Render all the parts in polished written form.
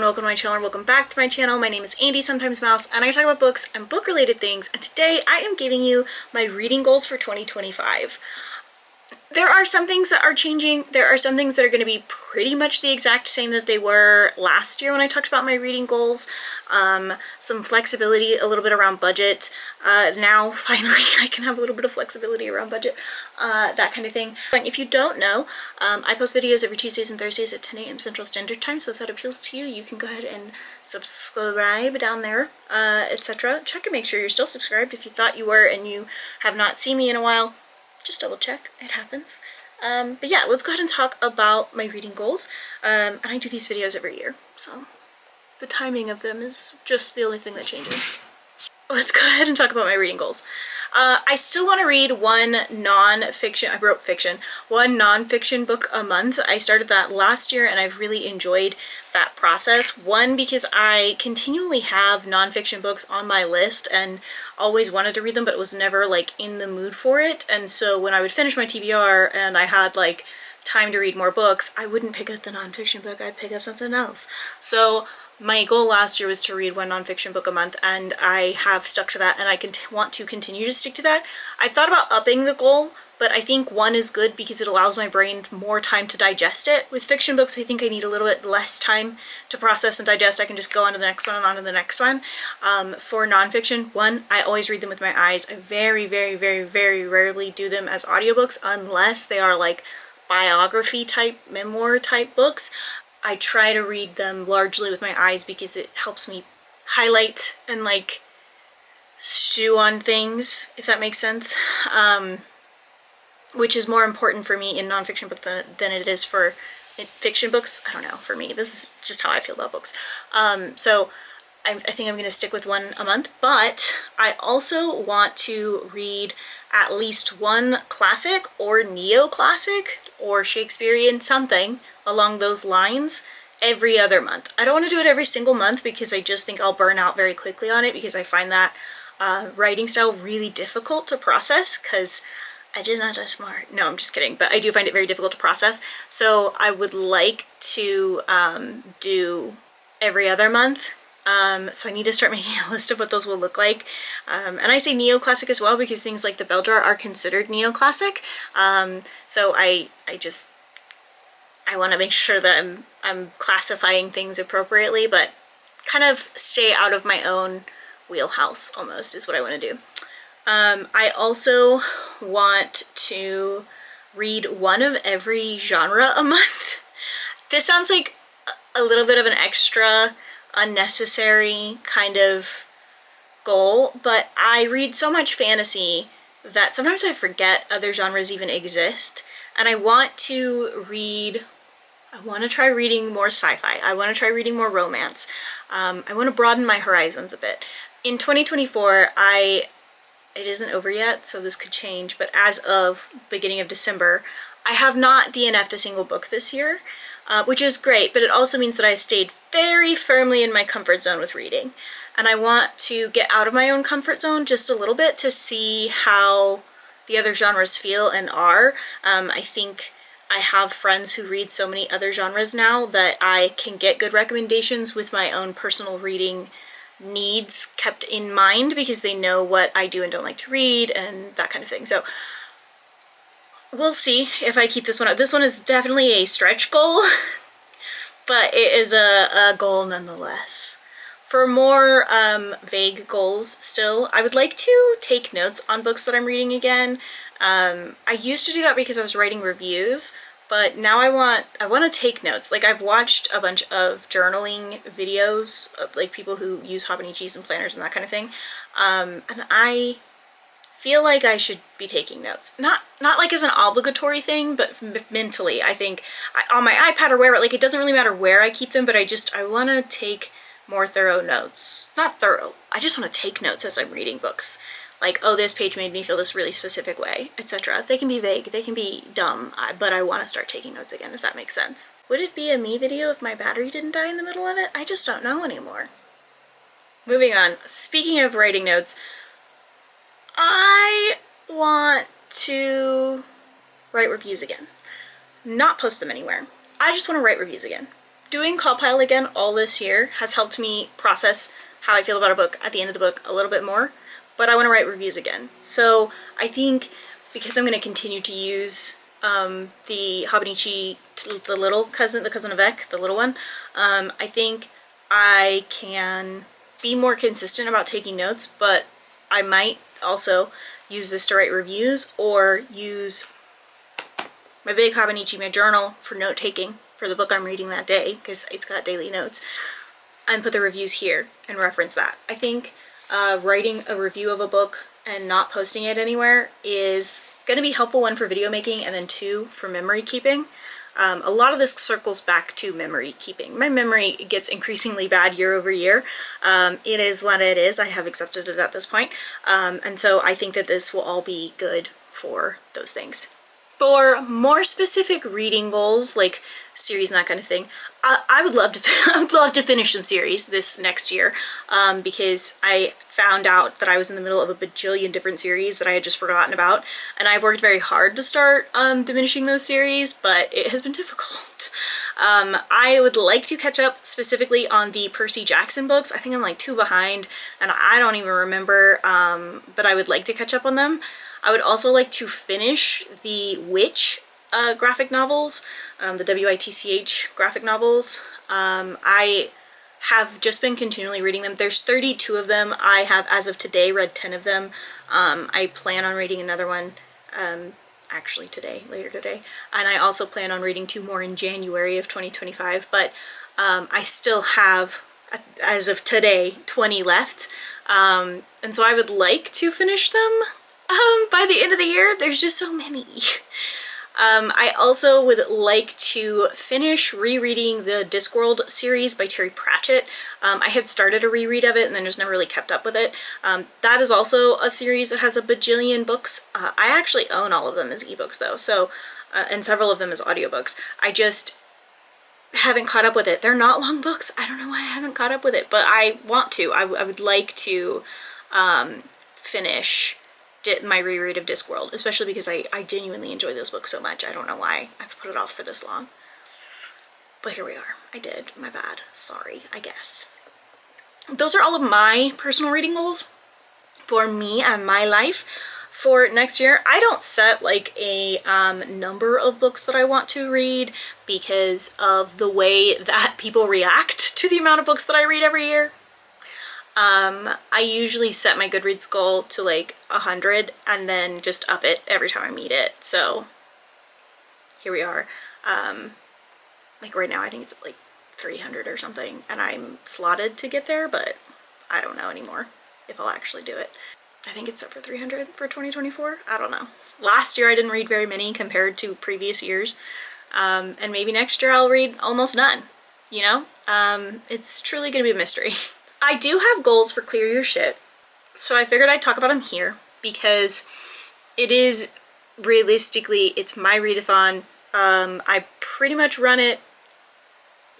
welcome to my channel, or welcome back to my channel. My name is Andy, sometimes Mouse, and I talk about books and book-related things, and today I am giving you my reading goals for 2025. There are some things that are changing. There are some things that are going to be pretty much the exact same that they were last year when I talked about my reading goals. Some flexibility, a little bit around budget. Now, finally, I can have a little bit of flexibility around budget, that kind of thing. And if you don't know, I post videos every Tuesdays and Thursdays at 10 a.m. Central Standard Time, so if that appeals to you, you can go ahead and subscribe down there, etc. Check and make sure you're still subscribed. If you thought you were and you have not seen me in a while, just double check, it happens. But yeah, let's go ahead and talk about my reading goals. And I do these videos every year, so the timing of them is just the only thing that changes. Let's go ahead and talk about my reading goals. I still want to read one nonfiction book a month. I started that last year and I've really enjoyed that process. One, because I continually have nonfiction books on my list and always wanted to read them, but was never like in the mood for it. And so when I would finish my TBR and I had like time to read more books, I wouldn't pick up the nonfiction book, I'd pick up something else. So my goal last year was to read one nonfiction book a month, and I have stuck to that, and I want to continue to stick to that. I thought about upping the goal, but I think one is good because it allows my brain more time to digest it. With fiction books, I think I need a little bit less time to process and digest. I can just go on to the next one and on to the next one. For nonfiction, one, I always read them with my eyes. I very, very, very, very rarely do them as audiobooks unless they are like biography type, memoir type books. I try to read them largely with my eyes because it helps me highlight and like stew on things, if that makes sense, which is more important for me in nonfiction books than it is for fiction books. I don't know, for me, this is just how I feel about books. So I think I'm going to stick with one a month, but I also want to read at least one classic or neoclassic or Shakespearean something along those lines every other month. I don't want to do it every single month because I just think I'll burn out very quickly on it, because I find that writing style really difficult to process because I'm just not that smart. No, I'm just kidding, but I do find it very difficult to process. So I would like to do every other month. So I need to start making a list of what those will look like. And I say neoclassic as well because things like the Bell Jar are considered neoclassic. So I want to make sure that I'm classifying things appropriately, but kind of stay out of my own wheelhouse almost is what I want to do. I also want to read one of every genre a month. This sounds like a little bit of an extra unnecessary kind of goal, but I read so much fantasy that sometimes I forget other genres even exist, and I want to try reading more sci-fi. I want to try reading more romance. I want to broaden my horizons a bit. In 2024, it isn't over yet, so this could change, but as of beginning of December, I have not DNF'd a single book this year, which is great, but it also means that I stayed very firmly in my comfort zone with reading. And I want to get out of my own comfort zone just a little bit to see how the other genres feel and are. I think I have friends who read so many other genres now that I can get good recommendations with my own personal reading needs kept in mind because they know what I do and don't like to read and that kind of thing. So we'll see if I keep this one up. This one is definitely a stretch goal, but it is a goal nonetheless. For more vague goals still, I would like to take notes on books that I'm reading again. I used to do that because I was writing reviews, but now I want to take notes. Like, I've watched a bunch of journaling videos of like people who use Hobonichis and planners and that kind of thing, and I feel like I should be taking notes. Not like as an obligatory thing, but mentally. I think on my iPad or wherever, like, it doesn't really matter where I keep them, but I want to take more thorough notes. Not thorough, I just want to take notes as I'm reading books. Like, oh, this page made me feel this really specific way, etc. They can be vague, they can be dumb, but I want to start taking notes again, if that makes sense. Would it be a me video if my battery didn't die in the middle of it? I just don't know anymore. Moving on, speaking of writing notes, I want to write reviews again. Not post them anywhere. I just want to write reviews again. doing Compile again all this year has helped me process how I feel about a book at the end of the book a little bit more, but I want to write reviews again. So I think because I'm going to continue to use the Hobonichi, the little cousin, the cousin of Ek, the little one, I think I can be more consistent about taking notes, but I might also use this to write reviews or use my big Hobonichi, my journal, for note taking for the book I'm reading that day, because it's got daily notes, and put the reviews here and reference that. I think writing a review of a book and not posting it anywhere is going to be helpful, one, for video making, and then two, for memory keeping. A lot of this circles back to memory keeping. My memory gets increasingly bad year over year. It is what it is. I have accepted it at this point. And so I think that this will all be good for those things. For more specific reading goals, like series and that kind of thing, I would love to finish some series this next year, because I found out that I was in the middle of a bajillion different series that I had just forgotten about, and I've worked very hard to start diminishing those series, but it has been difficult. I would like to catch up specifically on the Percy Jackson books. I think I'm like 2 behind, and I don't even remember, but I would like to catch up on them. I would also like to finish the Witch graphic novels, the WITCH graphic novels. I have just been continually reading them. There's 32 of them. I have, as of today, read 10 of them. I plan on reading another one actually later today. And I also plan on reading 2 more in January of 2025. But I still have, as of today, 20 left. And so I would like to finish them by the end of the year. There's just so many. I also would like to finish rereading the Discworld series by Terry Pratchett. I had started a reread of it and then just never really kept up with it. That is also a series that has a bajillion books. I actually own all of them as ebooks though, so and several of them as audiobooks. I just haven't caught up with it. They're not long books. I don't know why I haven't caught up with it, but I want to. I would like to finish my reread of Discworld, especially because I genuinely enjoy those books so much. I don't know why I've put it off for this long. But here we are. I did. My bad. Sorry, I guess. Those are all of my personal reading goals for me and my life for next year. I don't set like a number of books that I want to read because of the way that people react to the amount of books that I read every year. I usually set my Goodreads goal to like 100 and then just up it every time I meet it. So here we are. Like right now I think it's like 300 or something, and I'm slotted to get there, but I don't know anymore if I'll actually do it. I think it's set for 300 for 2024. I don't know. Last year I didn't read very many compared to previous years. And maybe next year I'll read almost none, you know? It's truly gonna be a mystery. I do have goals for Clear Your Shit, so I figured I'd talk about them here because it is realistically, it's my readathon. I pretty much run it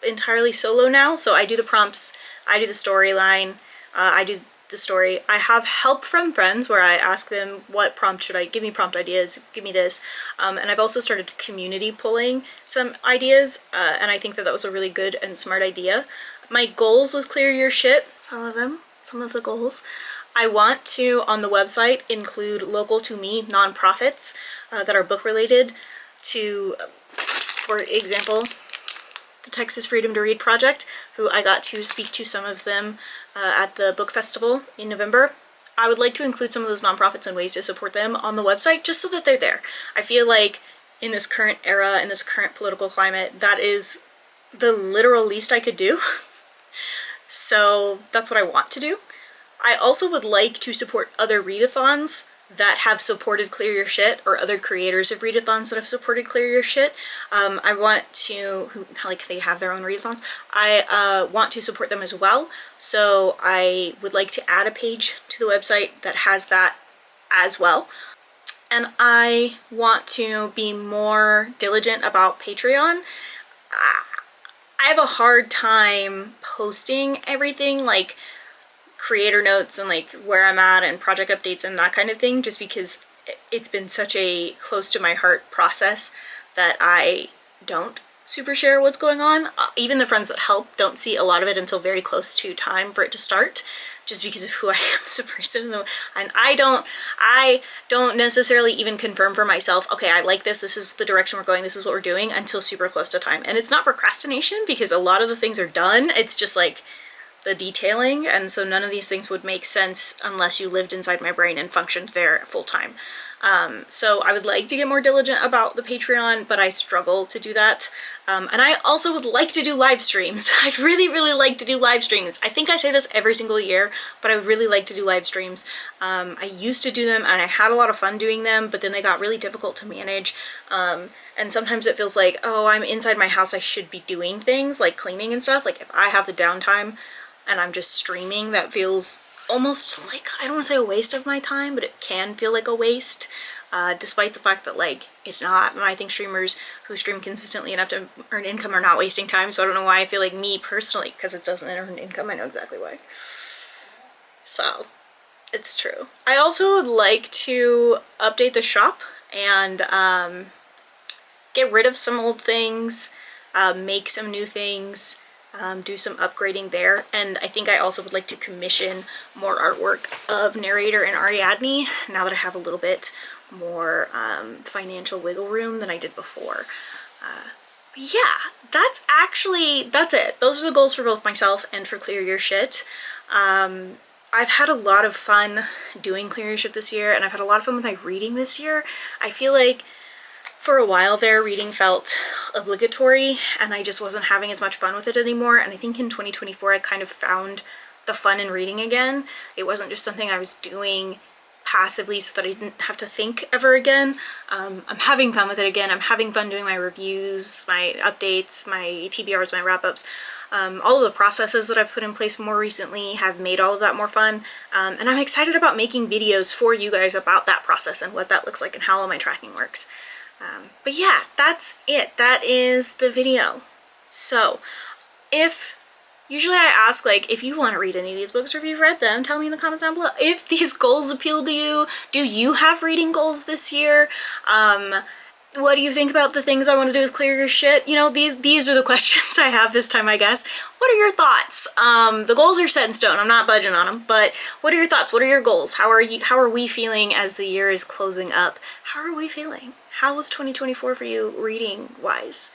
entirely solo now, so I do the prompts, I do the storyline, I do the story. I have help from friends where I ask them what prompt should I, give me prompt ideas, give me this, and I've also started community pulling some ideas, and I think that that was a really good and smart idea. My goals with Clear Your Shit, some of the goals, I want to, on the website, include local to me nonprofits that are book related to, for example, the Texas Freedom to Read Project, who I got to speak to some of them at the book festival in November. I would like to include some of those nonprofits and ways to support them on the website just so that they're there. I feel like in this current era, in this current political climate, that is the literal least I could do. So that's what I want to do. I also would like to support other readathons that have supported Clear Your Shit, or other creators of readathons that have supported Clear Your Shit. I want to, who like they have their own readathons, I want to support them as well. So I would like to add a page to the website that has that as well. And I want to be more diligent about Patreon. I have a hard time posting everything, like creator notes and like where I'm at and project updates and that kind of thing, just because it's been such a close to my heart process that I don't super share what's going on. Even the friends that help don't see a lot of it until very close to time for it to start, just because of who I am as a person. And I don't necessarily even confirm for myself, okay, I like this is the direction we're going, this is what we're doing, until super close to time. And it's not procrastination, because a lot of the things are done. It's just like the detailing, and so none of these things would make sense unless you lived inside my brain and functioned there full time. So I would like to get more diligent about the Patreon, but I struggle to do that. And I also would like to do live streams. I'd really, really like to do live streams. I think I say this every single year, but I would really like to do live streams. I used to do them and I had a lot of fun doing them, but then they got really difficult to manage. And sometimes it feels like, oh, I'm inside my house, I should be doing things like cleaning and stuff. Like if I have the downtime and I'm just streaming, that feels almost like, I don't want to say a waste of my time, but it can feel like a waste, despite the fact that like it's not. And I think streamers who stream consistently enough to earn income are not wasting time, so I don't know why I feel like me personally, because it doesn't earn income, I know exactly why. So it's true. I also would like to update the shop and get rid of some old things, make some new things, do some upgrading there. And I think I also would like to commission more artwork of Narrator and Ariadne now that I have a little bit more financial wiggle room than I did before. Yeah, that's it. Those are the goals for both myself and for Clear Your Shit. I've had a lot of fun doing Clear Your Shit this year, and I've had a lot of fun with my reading this year. I feel like for a while there, reading felt obligatory, and I just wasn't having as much fun with it anymore. And I think in 2024, I kind of found the fun in reading again. It wasn't just something I was doing passively so that I didn't have to think ever again. I'm having fun with it again. I'm having fun doing my reviews, my updates, my TBRs, my wrap-ups. All of the processes that I've put in place more recently have made all of that more fun. And I'm excited about making videos for you guys about that process and what that looks like and how all my tracking works. But yeah, that's it. That is the video. So usually I ask, like, if you want to read any of these books or if you've read them, tell me in the comments down below. If these goals appeal to you, do you have reading goals this year? What do you think about the things I want to do with Clear Your Shit? You know, these are the questions I have this time, I guess. What are your thoughts? The goals are set in stone. I'm not budging on them, but what are your thoughts? What are your goals? How are we feeling as the year is closing up? How are we feeling? How was 2024 for you reading-wise?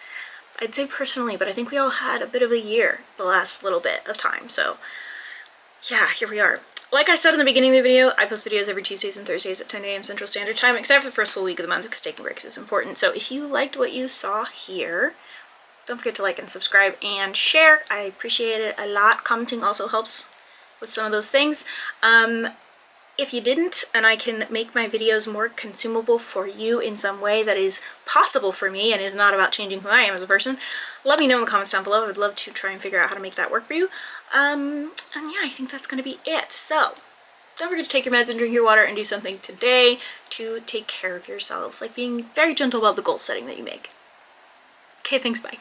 I'd say personally, but I think we all had a bit of a year the last little bit of time, so yeah, here we are. Like I said in the beginning of the video, I post videos every Tuesdays and Thursdays at 10 a.m. Central Standard Time, except for the first full week of the month, because taking breaks is important. So if you liked what you saw here, don't forget to like and subscribe and share. I appreciate it a lot. Commenting also helps with some of those things. If you didn't, and I can make my videos more consumable for you in some way that is possible for me and is not about changing who I am as a person, let me know in the comments down below. I would love to try and figure out how to make that work for you. And yeah, I think that's going to be it. So don't forget to take your meds and drink your water and do something today to take care of yourselves, like being very gentle about the goal setting that you make. Okay, thanks, bye.